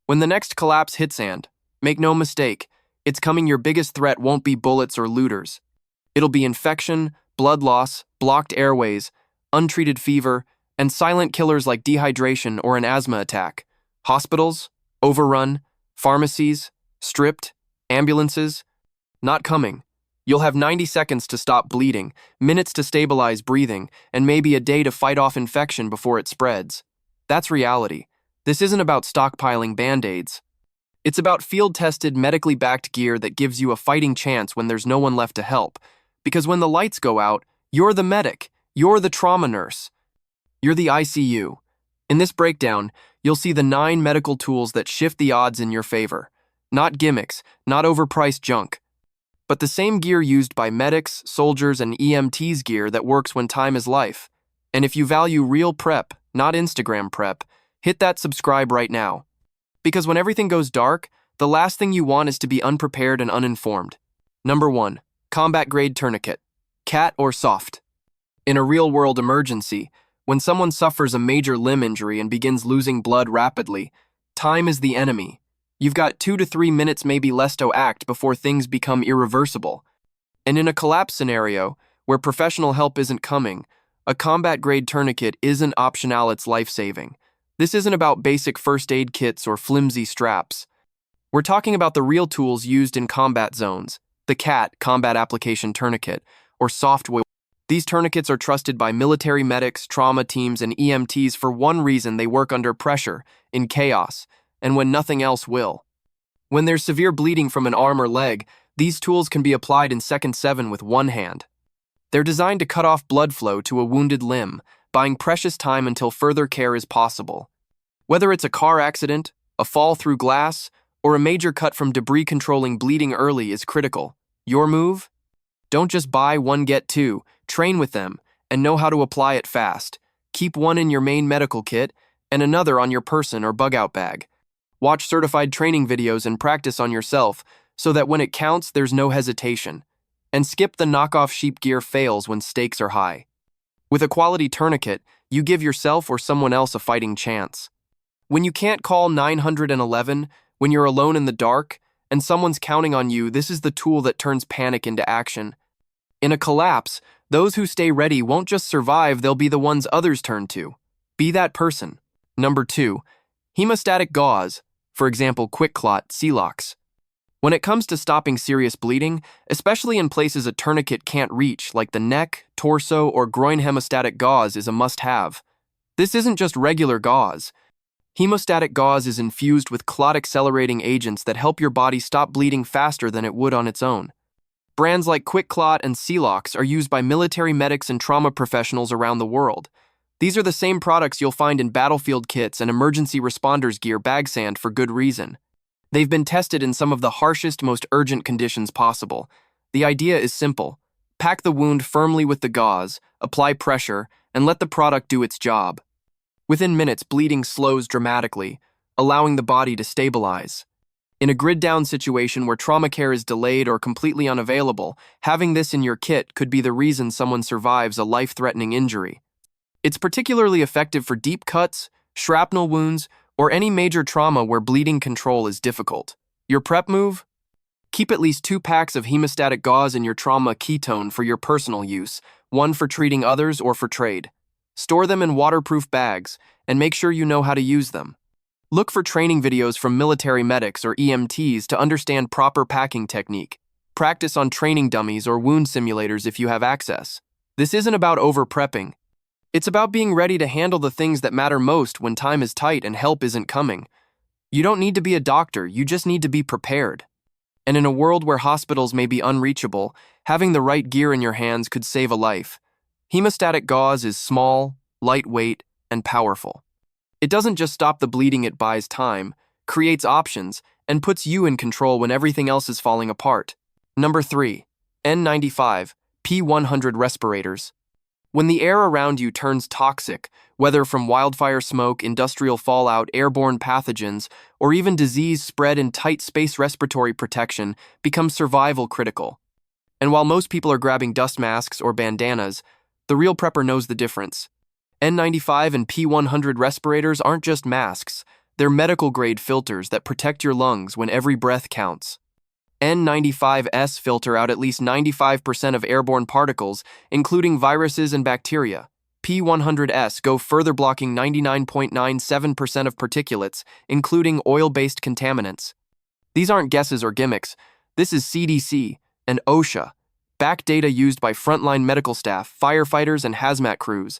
When the next collapse hits, and make no mistake, it's coming. Your biggest threat won't be bullets or looters. It'll be infection, blood loss, blocked airways, untreated fever, and silent killers like dehydration or an asthma attack. Hospitals, overrun, pharmacies, stripped, ambulances, not coming. You'll have 90 seconds to stop bleeding, minutes to stabilize breathing, and maybe a day to fight off infection before it spreads. That's reality. This isn't about stockpiling Band-Aids. It's about field-tested, medically backed gear that gives you a fighting chance when there's no one left to help. Because when the lights go out, you're the medic, you're the trauma nurse, you're the ICU. In this breakdown, you'll see the 9 medical tools that shift the odds in your favor. Not gimmicks, not overpriced junk, but the same gear used by medics, soldiers, and EMTs gear that works when time is life. And if you value real prep, not Instagram prep, hit that subscribe right now. Because when everything goes dark, the last thing you want is to be unprepared and uninformed. Number 1. Combat-grade tourniquet. CAT or soft. In a real-world emergency, when someone suffers a major limb injury and begins losing blood rapidly, time is the enemy. You've got 2 to 3 minutes, maybe less, to act before things become irreversible. And in a collapse scenario, where professional help isn't coming, a combat-grade tourniquet isn't optional, it's life-saving. This isn't about basic first aid kits or flimsy straps. We're talking about the real tools used in combat zones. The CAT, Combat Application Tourniquet, or software. These tourniquets are trusted by military medics, trauma teams, and EMTs for one reason: they work under pressure, in chaos, and when nothing else will. When there's severe bleeding from an arm or leg, these tools can be applied in second 7 with one hand. They're designed to cut off blood flow to a wounded limb, buying precious time until further care is possible. Whether it's a car accident, a fall through glass, or a major cut from debris, controlling bleeding early is critical. Your move? Don't just buy one, get 2, train with them, and know how to apply it fast. Keep one in your main medical kit, and another on your person or bug-out bag. Watch certified training videos and practice on yourself, so that when it counts, there's no hesitation. And skip the knockoff sheep gear fails when stakes are high. With a quality tourniquet, you give yourself or someone else a fighting chance. When you can't call 911, when you're alone in the dark, and someone's counting on you, this is the tool that turns panic into action. In a collapse, those who stay ready won't just survive, they'll be the ones others turn to. Be that person. Number 2. Hemostatic gauze, for example, quick clot, Celox. When it comes to stopping serious bleeding, especially in places a tourniquet can't reach, like the neck, torso, or groin, hemostatic gauze is a must-have. This isn't just regular gauze. Hemostatic gauze is infused with clot-accelerating agents that help your body stop bleeding faster than it would on its own. Brands like Quick Clot and Celox are used by military medics and trauma professionals around the world. These are the same products you'll find in battlefield kits and emergency responders gear, bagsand, for good reason. They've been tested in some of the harshest, most urgent conditions possible. The idea is simple. Pack the wound firmly with the gauze, apply pressure, and let the product do its job. Within minutes, bleeding slows dramatically, allowing the body to stabilize. In a grid-down situation where trauma care is delayed or completely unavailable, having this in your kit could be the reason someone survives a life-threatening injury. It's particularly effective for deep cuts, shrapnel wounds, or any major trauma where bleeding control is difficult. Your prep move? Keep at least 2 packs of hemostatic gauze in your trauma ketone for your personal use, one for treating others or for trade. Store them in waterproof bags, and make sure you know how to use them. Look for training videos from military medics or EMTs to understand proper packing technique. Practice on training dummies or wound simulators if you have access. This isn't about over-prepping. It's about being ready to handle the things that matter most when time is tight and help isn't coming. You don't need to be a doctor, you just need to be prepared. And in a world where hospitals may be unreachable, having the right gear in your hands could save a life. Hemostatic gauze is small, lightweight, and powerful. It doesn't just stop the bleeding, it buys time, creates options, and puts you in control when everything else is falling apart. Number 3. N95, P100 respirators. When the air around you turns toxic, whether from wildfire smoke, industrial fallout, airborne pathogens, or even disease spread in tight space, respiratory protection becomes survival critical. And while most people are grabbing dust masks or bandanas, the real prepper knows the difference. N95 and P100 respirators aren't just masks, They're medical-grade filters that protect your lungs when every breath counts. N95s filter out at least 95% of airborne particles, including viruses and bacteria. P100s go further, blocking 99.97% of particulates, including oil-based contaminants. These aren't guesses or gimmicks. This is CDC and OSHA, backed data used by frontline medical staff, firefighters, and hazmat crews.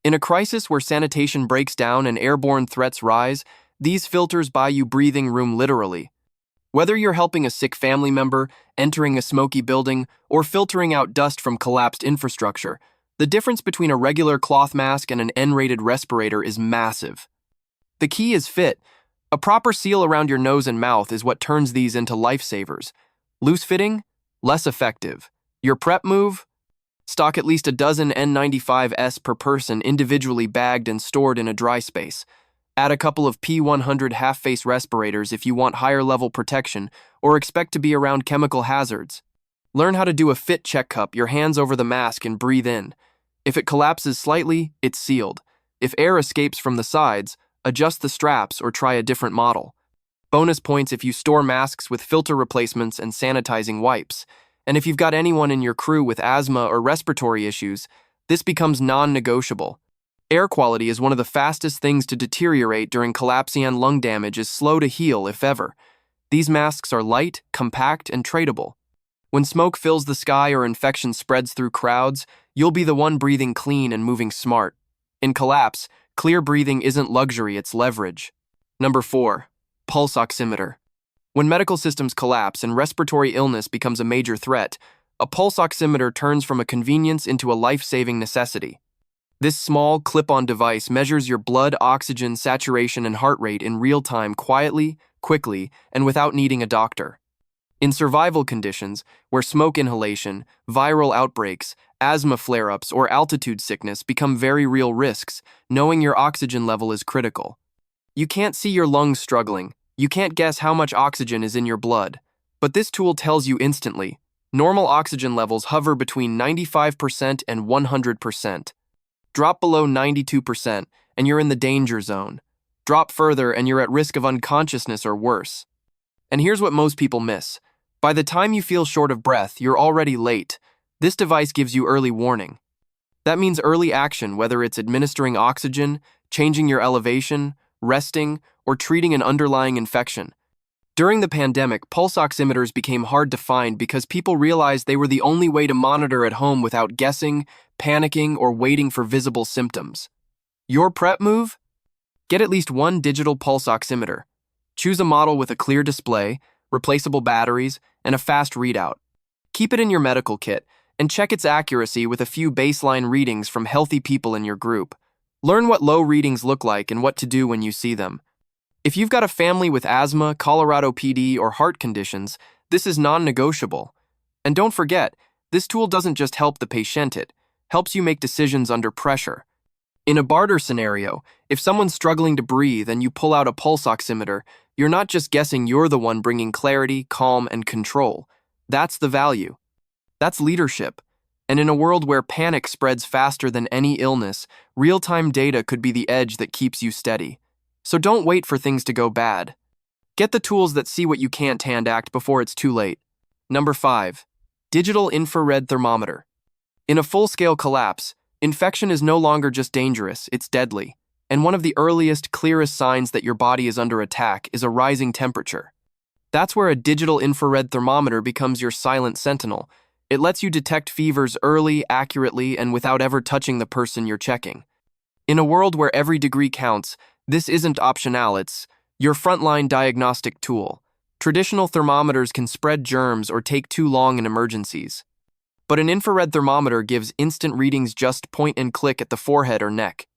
In a crisis where sanitation breaks down and airborne threats rise, these filters buy you breathing room literally. Whether you're helping a sick family member, entering a smoky building, or filtering out dust from collapsed infrastructure, the difference between a regular cloth mask and an N-rated respirator is massive. The key is fit. A proper seal around your nose and mouth is what turns these into lifesavers. Loose-fitting? Less effective. Your prep move? Stock at least a dozen N95s per person, individually bagged and stored in a dry space. Add a couple of P100 half-face respirators if you want higher-level protection or expect to be around chemical hazards. Learn how to do a fit check cup, your hands over the mask and breathe in. If it collapses slightly, it's sealed. If air escapes from the sides, adjust the straps or try a different model. Bonus points if you store masks with filter replacements and sanitizing wipes. And if you've got anyone in your crew with asthma or respiratory issues, this becomes non-negotiable. Air quality is one of the fastest things to deteriorate during collapse, and lung damage is slow to heal, if ever. These masks are light, compact, and tradable. When smoke fills the sky or infection spreads through crowds, you'll be the one breathing clean and moving smart. In collapse, clear breathing isn't luxury, it's leverage. Number 4. Pulse oximeter. When medical systems collapse and respiratory illness becomes a major threat, a pulse oximeter turns from a convenience into a life-saving necessity. This small, clip-on device measures your blood oxygen saturation and heart rate in real time, quietly, quickly, and without needing a doctor. In survival conditions, where smoke inhalation, viral outbreaks, asthma flare-ups, or altitude sickness become very real risks, knowing your oxygen level is critical. You can't see your lungs struggling. You can't guess how much oxygen is in your blood. But this tool tells you instantly. Normal oxygen levels hover between 95% and 100%. Drop below 92%, and you're in the danger zone. Drop further, and you're at risk of unconsciousness or worse. And here's what most people miss. By the time you feel short of breath, you're already late. This device gives you early warning. That means early action, whether it's administering oxygen, changing your elevation, resting, or treating an underlying infection. During the pandemic, pulse oximeters became hard to find because people realized they were the only way to monitor at home without guessing, panicking, or waiting for visible symptoms. Your prep move? Get at least one digital pulse oximeter. Choose a model with a clear display, replaceable batteries, and a fast readout. Keep it in your medical kit and check its accuracy with a few baseline readings from healthy people in your group. Learn what low readings look like and what to do when you see them. If you've got a family with asthma, Colorado PD, or heart conditions, this is non-negotiable. And don't forget, this tool doesn't just help the patient, it helps you make decisions under pressure. In a barter scenario, if someone's struggling to breathe and you pull out a pulse oximeter, you're not just guessing, you're the one bringing clarity, calm, and control. That's the value. That's leadership. And in a world where panic spreads faster than any illness, real-time data could be the edge that keeps you steady. So don't wait for things to go bad. Get the tools that see what you can't and act before it's too late. Number 5. Digital infrared thermometer. In a full-scale collapse, infection is no longer just dangerous, it's deadly. And one of the earliest, clearest signs that your body is under attack is a rising temperature. That's where a digital infrared thermometer becomes your silent sentinel. It lets you detect fevers early, accurately, and without ever touching the person you're checking. In a world where every degree counts, this isn't optional, it's your frontline diagnostic tool. Traditional thermometers can spread germs or take too long in emergencies. But an infrared thermometer gives instant readings, just point and click at the forehead or neck.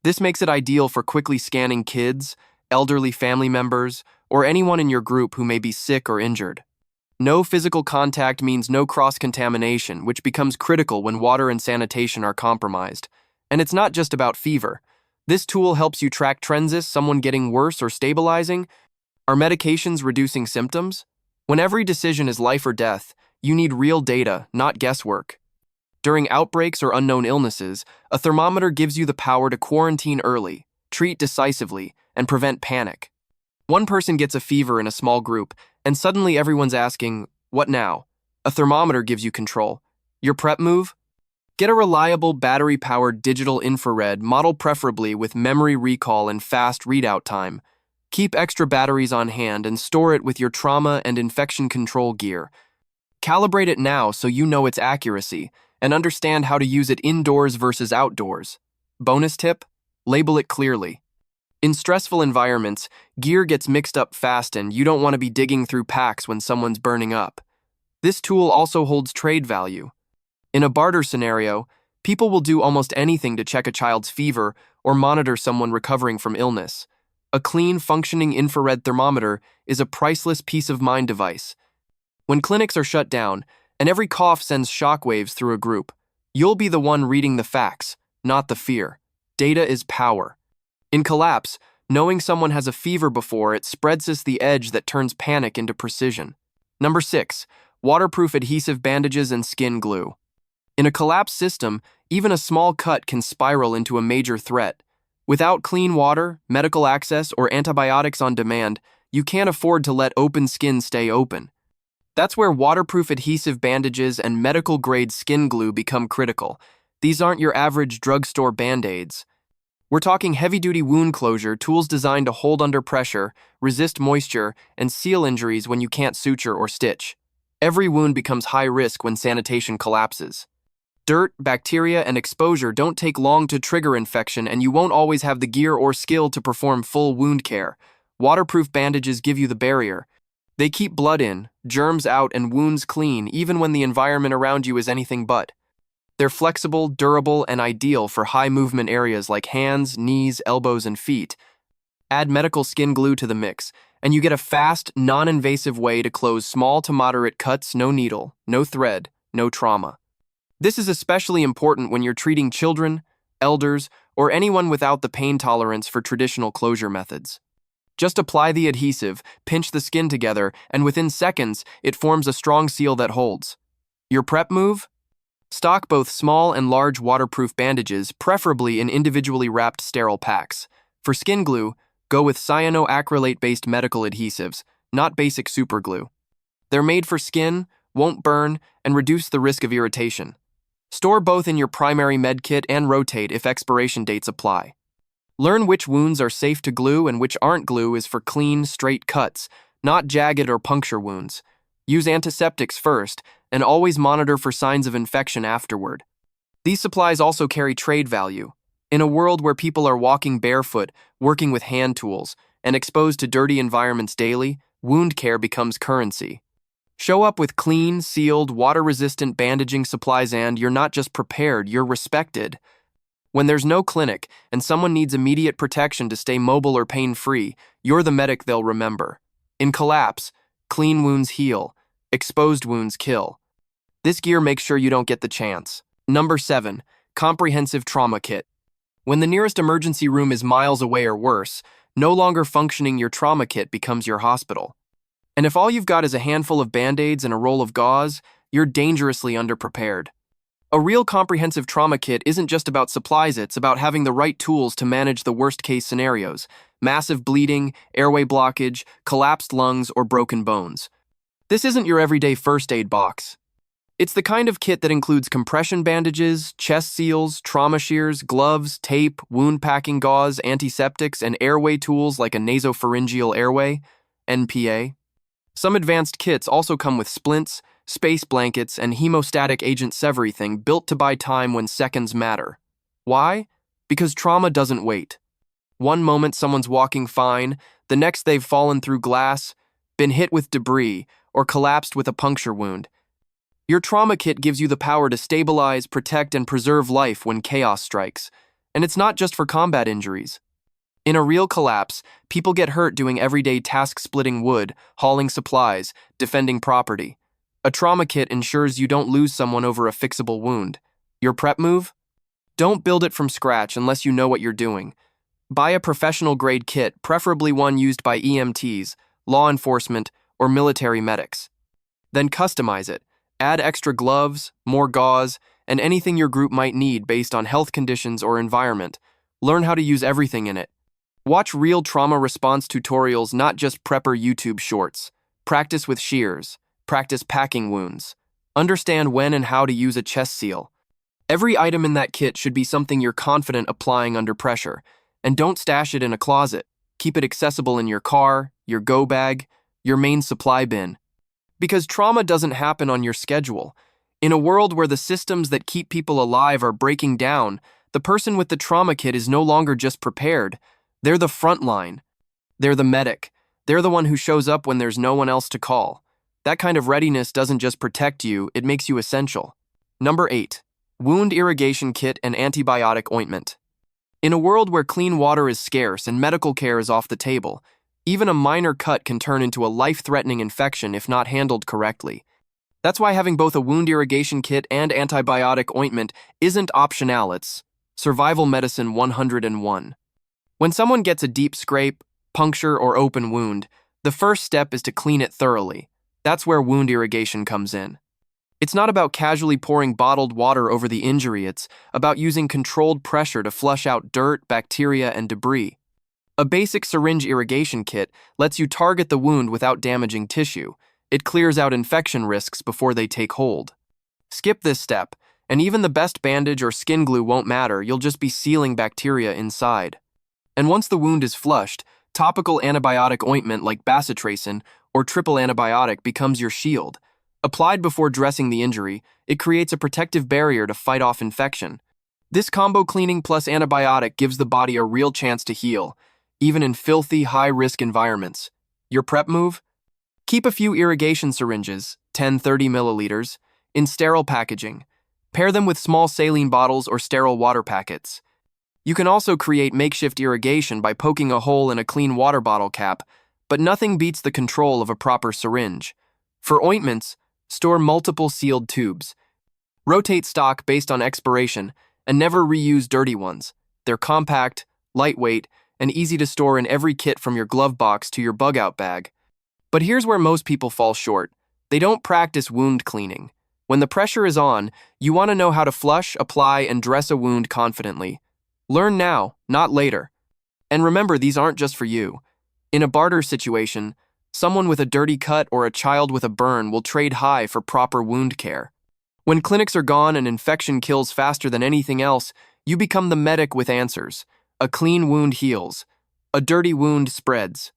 This makes it ideal for quickly scanning kids, elderly family members, or anyone in your group who may be sick or injured. No physical contact means no cross-contamination, which becomes critical when water and sanitation are compromised. And it's not just about fever. This tool helps you track trends. Is someone getting worse or stabilizing? Are medications reducing symptoms? When every decision is life or death, you need real data, not guesswork. During outbreaks or unknown illnesses, a thermometer gives you the power to quarantine early, treat decisively, and prevent panic. One person gets a fever in a small group, and suddenly everyone's asking, "What now?" A thermometer gives you control. Your prep move? Get a reliable battery-powered digital infrared model, preferably with memory recall and fast readout time. Keep extra batteries on hand and store it with your trauma and infection control gear. Calibrate it now so you know its accuracy and understand how to use it indoors versus outdoors. Bonus tip: label it clearly. In stressful environments, gear gets mixed up fast and you don't want to be digging through packs when someone's burning up. This tool also holds trade value. In a barter scenario, people will do almost anything to check a child's fever or monitor someone recovering from illness. A clean, functioning infrared thermometer is a priceless peace of mind device. When clinics are shut down and every cough sends shockwaves through a group, you'll be the one reading the facts, not the fear. Data is power. In collapse, knowing someone has a fever before it spreads us the edge that turns panic into precision. Number 6, waterproof adhesive bandages and skin glue. In a collapsed system, even a small cut can spiral into a major threat. Without clean water, medical access, or antibiotics on demand, you can't afford to let open skin stay open. That's where waterproof adhesive bandages and medical-grade skin glue become critical. These aren't your average drugstore Band-Aids. We're talking heavy-duty wound closure, tools designed to hold under pressure, resist moisture, and seal injuries when you can't suture or stitch. Every wound becomes high risk when sanitation collapses. Dirt, bacteria, and exposure don't take long to trigger infection, and you won't always have the gear or skill to perform full wound care. Waterproof bandages give you the barrier. They keep blood in, germs out, and wounds clean, even when the environment around you is anything but. They're flexible, durable, and ideal for high-movement areas like hands, knees, elbows, and feet. Add medical skin glue to the mix, and you get a fast, non-invasive way to close small to moderate cuts, no needle, no thread, no trauma. This is especially important when you're treating children, elders, or anyone without the pain tolerance for traditional closure methods. Just apply the adhesive, pinch the skin together, and within seconds, it forms a strong seal that holds. Your prep move? Stock both small and large waterproof bandages, preferably in individually wrapped sterile packs. For skin glue, go with cyanoacrylate-based medical adhesives, not basic superglue. They're made for skin, won't burn, and reduce the risk of irritation. Store both in your primary med kit and rotate if expiration dates apply. Learn which wounds are safe to glue and which aren't. Glue is for clean, straight cuts, not jagged or puncture wounds. Use antiseptics first, and always monitor for signs of infection afterward. These supplies also carry trade value. In a world where people are walking barefoot, working with hand tools, and exposed to dirty environments daily, wound care becomes currency. Show up with clean, sealed, water-resistant bandaging supplies and you're not just prepared, you're respected. When there's no clinic and someone needs immediate protection to stay mobile or pain-free, you're the medic they'll remember. In collapse, clean wounds heal, exposed wounds kill. This gear makes sure you don't get the chance. Number 7, comprehensive trauma kit. When the nearest emergency room is miles away or worse, no longer functioning, your trauma kit becomes your hospital. And if all you've got is a handful of Band-Aids and a roll of gauze, you're dangerously underprepared. A real comprehensive trauma kit isn't just about supplies, it's about having the right tools to manage the worst-case scenarios: massive bleeding, airway blockage, collapsed lungs, or broken bones. This isn't your everyday first aid box. It's the kind of kit that includes compression bandages, chest seals, trauma shears, gloves, tape, wound packing gauze, antiseptics, and airway tools like a nasopharyngeal airway, NPA. Some advanced kits also come with splints, space blankets, and hemostatic agent everything built to buy time when seconds matter. Why? Because trauma doesn't wait. One moment someone's walking fine, the next they've fallen through glass, been hit with debris, or collapsed with a puncture wound. Your trauma kit gives you the power to stabilize, protect, and preserve life when chaos strikes. And it's not just for combat injuries. In a real collapse, people get hurt doing everyday tasks: splitting wood, hauling supplies, defending property. A trauma kit ensures you don't lose someone over a fixable wound. Your prep move? Don't build it from scratch unless you know what you're doing. Buy a professional-grade kit, preferably one used by EMTs, law enforcement, or military medics. Then customize it. Add extra gloves, more gauze, and anything your group might need based on health conditions or environment. Learn how to use everything in it. Watch real trauma response tutorials, not just prepper YouTube shorts. Practice with shears. Practice packing wounds. Understand when and how to use a chest seal. Every item in that kit should be something you're confident applying under pressure. And don't stash it in a closet. Keep it accessible in your car, your go bag, your main supply bin. Because trauma doesn't happen on your schedule. In a world where the systems that keep people alive are breaking down, the person with the trauma kit is no longer just prepared. They're the front line. They're the medic. They're the one who shows up when there's no one else to call. That kind of readiness doesn't just protect you, it makes you essential. Number 8. Wound irrigation kit and antibiotic ointment. In a world where clean water is scarce and medical care is off the table, even a minor cut can turn into a life-threatening infection if not handled correctly. That's why having both a wound irrigation kit and antibiotic ointment isn't optional, it's survival medicine 101. When someone gets a deep scrape, puncture, or open wound, the first step is to clean it thoroughly. That's where wound irrigation comes in. It's not about casually pouring bottled water over the injury, it's about using controlled pressure to flush out dirt, bacteria, and debris. A basic syringe irrigation kit lets you target the wound without damaging tissue. It clears out infection risks before they take hold. Skip this step, and even the best bandage or skin glue won't matter, you'll just be sealing bacteria inside. And once the wound is flushed, topical antibiotic ointment like bacitracin or triple antibiotic becomes your shield. Applied before dressing the injury, it creates a protective barrier to fight off infection. This combo cleaning plus antibiotic gives the body a real chance to heal, even in filthy, high-risk environments. Your prep move? Keep a few irrigation syringes, 10-30 milliliters, in sterile packaging. Pair them with small saline bottles or sterile water packets. You can also create makeshift irrigation by poking a hole in a clean water bottle cap, but nothing beats the control of a proper syringe. For ointments, store multiple sealed tubes. Rotate stock based on expiration, and never reuse dirty ones. They're compact, lightweight, and easy to store in every kit from your glove box to your bug-out bag. But here's where most people fall short. They don't practice wound cleaning. When the pressure is on, you want to know how to flush, apply, and dress a wound confidently. Learn now, not later. And remember, these aren't just for you. In a barter situation, someone with a dirty cut or a child with a burn will trade high for proper wound care. When clinics are gone and infection kills faster than anything else, you become the medic with answers. A clean wound heals. A dirty wound spreads.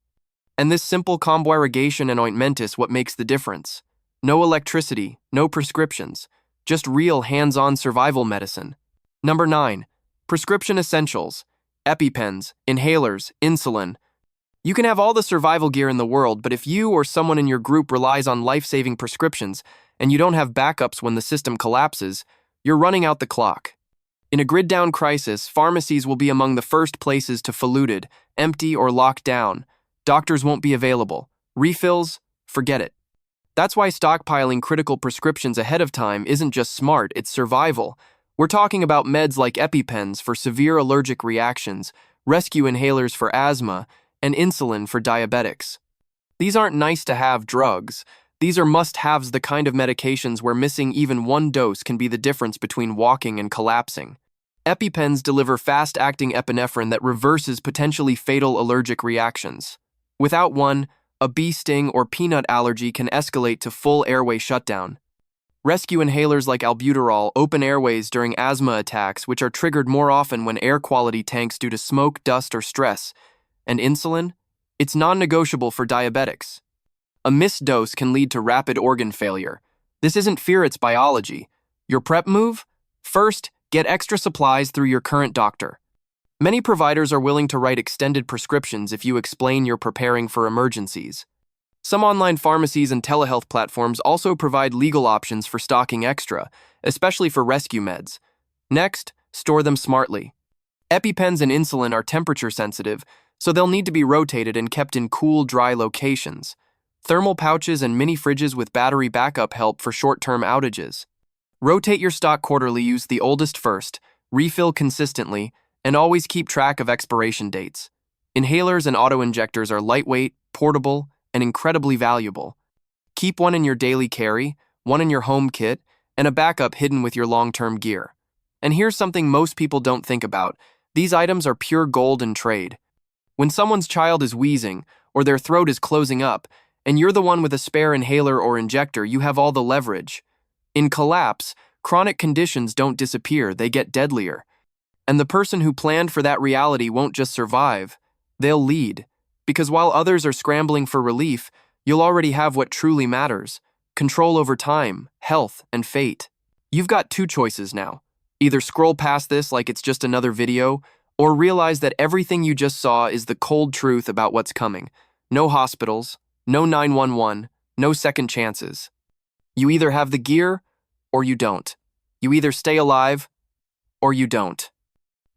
And this simple combo irrigation and ointment is what makes the difference. No electricity, no prescriptions, just real hands-on survival medicine. Number 9. Prescription essentials. EpiPens, inhalers, insulin. You can have all the survival gear in the world, but if you or someone in your group relies on life-saving prescriptions and you don't have backups when the system collapses, you're running out the clock. In a grid-down crisis, pharmacies will be among the first places to polluted, empty, or locked down. Doctors won't be available. Refills? Forget it. That's why stockpiling critical prescriptions ahead of time isn't just smart, it's survival. We're talking about meds like EpiPens for severe allergic reactions, rescue inhalers for asthma, and insulin for diabetics. These aren't nice-to-have drugs. These are must-haves, the kind of medications where missing even one dose can be the difference between walking and collapsing. EpiPens deliver fast-acting epinephrine that reverses potentially fatal allergic reactions. Without one, a bee sting or peanut allergy can escalate to full airway shutdown. Rescue inhalers like albuterol open airways during asthma attacks, which are triggered more often when air quality tanks due to smoke, dust, or stress. And insulin? It's non-negotiable for diabetics. A missed dose can lead to rapid organ failure. This isn't fear, it's biology. Your prep move? First, get extra supplies through your current doctor. Many providers are willing to write extended prescriptions if you explain you're preparing for emergencies. Some online pharmacies and telehealth platforms also provide legal options for stocking extra, especially for rescue meds. Next, store them smartly. EpiPens and insulin are temperature sensitive, so they'll need to be rotated and kept in cool, dry locations. Thermal pouches and mini fridges with battery backup help for short-term outages. Rotate your stock quarterly, use the oldest first, refill consistently, and always keep track of expiration dates. Inhalers and auto-injectors are lightweight, portable, and incredibly valuable. Keep one in your daily carry, one in your home kit, and a backup hidden with your long-term gear. And here's something most people don't think about. These items are pure gold in trade. When someone's child is wheezing or their throat is closing up, and you're the one with a spare inhaler or injector, you have all the leverage. In collapse, chronic conditions don't disappear, they get deadlier. And the person who planned for that reality won't just survive, they'll lead. Because while others are scrambling for relief, you'll already have what truly matters: control over time, health, and fate. You've got two choices now. Either scroll past this like it's just another video, or realize that everything you just saw is the cold truth about what's coming. No hospitals, no 911, no second chances. You either have the gear, or you don't. You either stay alive, or you don't.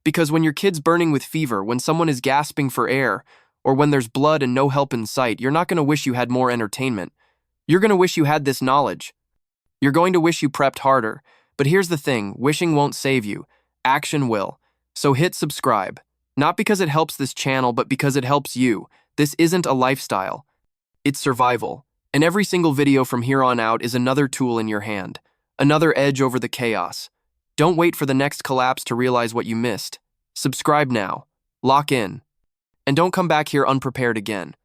Because when your kid's burning with fever, when someone is gasping for air, or when there's blood and no help in sight, you're not going to wish you had more entertainment. You're going to wish you had this knowledge. You're going to wish you prepped harder. But here's the thing, wishing won't save you. Action will. So hit subscribe. Not because it helps this channel, but because it helps you. This isn't a lifestyle. It's survival. And every single video from here on out is another tool in your hand. Another edge over the chaos. Don't wait for the next collapse to realize what you missed. Subscribe now. Lock in. And don't come back here unprepared again.